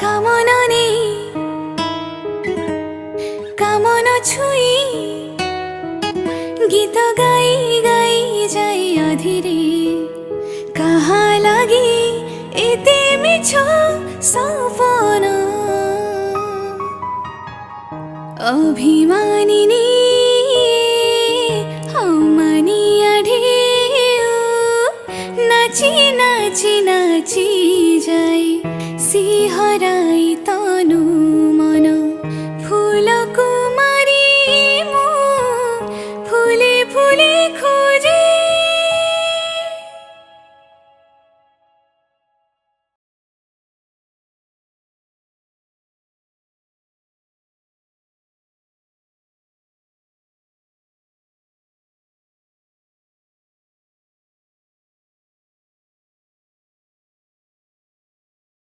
কামনা নেই কামনা ছুঁই গীত গাই গাই যাই অধীরে কাহা লাগি এতে মিছ সপন অভিমানিনী হমানিয়া ঢেউ নাচি নাচি নাচি যাই সিহরাই তনু